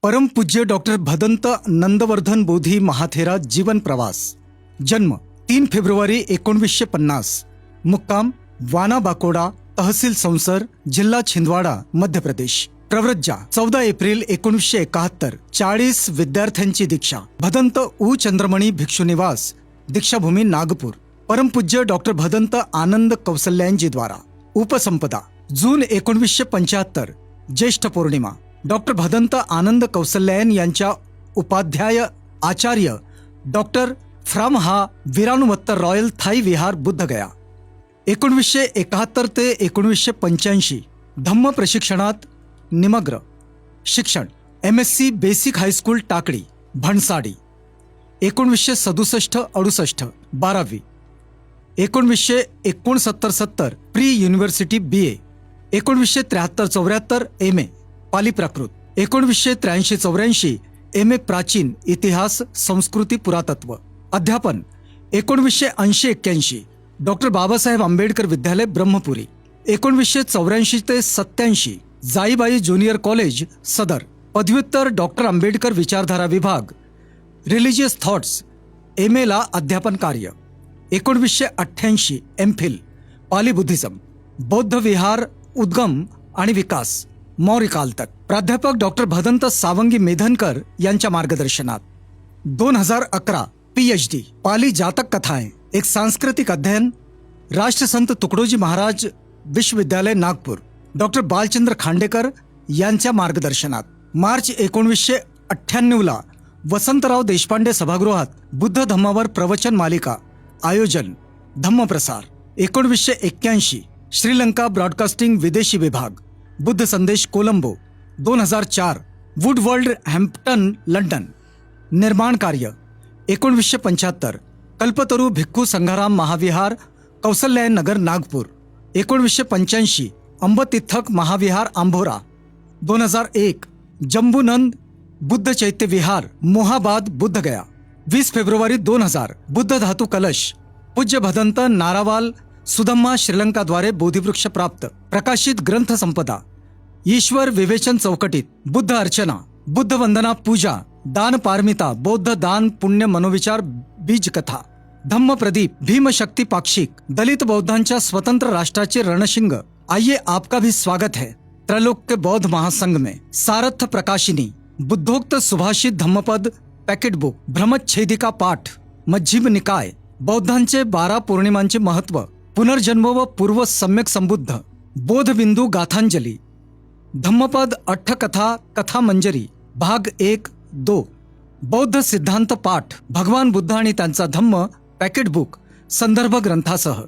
परमपूज्य डॉक्टर भदंत नंदवर्धन बोधी महाथेरा जीवन प्रवास. जन्म 3 फेब्रुवारी 1950. मुक्काम वाना बाकोडा, तहसील संसर, जिल्हा छिंदवाडा, मध्य प्रदेश. प्रव्रज्जा 14 एप्रिल 1971. 40 विद्यार्थ्यांची दीक्षा. भदंत उ चंद्रमणी भिक्षुनिवास, दीक्षाभूमी नागपूर. परमपूज्य डॉक्टर भदंत आनंद कौसल्यांजी द्वारा. उपसंपदा जून 1975. ज्येष्ठ पौर्णिमा. डॉक्टर भदंत आनंद कौसल्यान यांच्या उपाध्याय आचार्य डॉक्टर फ्राम हा वीरानुवत्त रॉयल थाई विहार बुद्धगया. 1971 ते 1985. धम्म प्रशिक्षणात निमग्र. शिक्षण MSc basic high school Takali, Bhansadi. 1967-68 12वी. 1969-70 pre university BA. 1973-74 MA Pali Prakrit. 1983-84 MA प्राचीन इतिहास संस्कृती पुरातत्व. अध्यापन 1980-81 डॉक्टर बाबासाहेब आंबेडकर विद्यालय ब्रह्मपुरी. 1984 ते 87 जाईबाई ज्युनियर कॉलेज सदर. पदव्युत्तर डॉक्टर आंबेडकर विचारधारा विभाग, रिलिजियस थॉट्स, MA ला अध्यापन कार्य. 1988 MPhil पाली बुद्धिझम, बौद्ध विहार उद्गम आणि विकास, मौर्य काल तक. प्राध्यापक डॉक्टर भदंत सावंगी मेधनकर यांच्या मार्गदर्शनात. 2011 PhD पाली जातक कथाएं, एक सांस्कृतिक अध्ययन, राष्ट्रसंत तुकडोजी महाराज विश्वविद्यालय नागपूर. डॉक्टर बालचंद्र खांडेकर यांच्या मार्गदर्शनात. मार्च 1998 वसंतराव देशपांडे सभागृहात बुद्ध धम्मावर प्रवचन मालिका. आयोजन धम्मप्रसार. 1981 श्रीलंका ब्रॉडकास्टिंग विदेशी विभाग, बुद्ध संदेश कोलंबो. 2004 वुडवर्ल्ड Hampton London. निर्माण कार्य 1975 कल्पतरू भिक्खू संघाराम महाविहार, कौसल्यायन नगर नागपूर. 1985 अंबतीर्थक महाविहार आंभोरा. 2001 जंबूनंद बुद्ध चैत्य विहार मोहाबाद बुद्धगया. 20 फेब्रुवारी 2000 बुद्ध धातू कलश, पूज्य भदंत नारावाल सुधम्मा श्रीलंकाद्वारे बोधिवृक्ष प्राप्त. प्रकाशित ग्रंथ संपदा. ईश्वर विवेचन चौकटीत. बुद्ध अर्चना, बुद्ध वंदना पूजा, दान पारमिता, बौद्ध दान पुण्य मनोविचार बीज कथा. धम्म प्रदीप, भीमशक्ती पाक्षिक, दलित बौद्धांच्या स्वतंत्र राष्ट्राचे रणशिंग. आइए आपका भी स्वागत है त्रैलोक्य बौद्ध महासंघ में. सारथ प्रकाशिनी, बुद्धोक्त सुभाषित धम्मपद पॅकेट बुक, ब्रह्मच्छेदिका पाठ, मज्जिम निकाय, बौद्धांचे 12 पौर्णिमांचे महत्व, पुनर्जन्म व पूर्व सम्यक संबुद्ध, बोधबिंदू गाथांजली, धम्मपद अठ्ठकथा कथा मंजरी भाग 1-2, बौद्ध सिद्धांत पाठ, भगवान बुद्ध आणि त्यांचा धम्म पॅकेट बुक संदर्भ ग्रंथासह.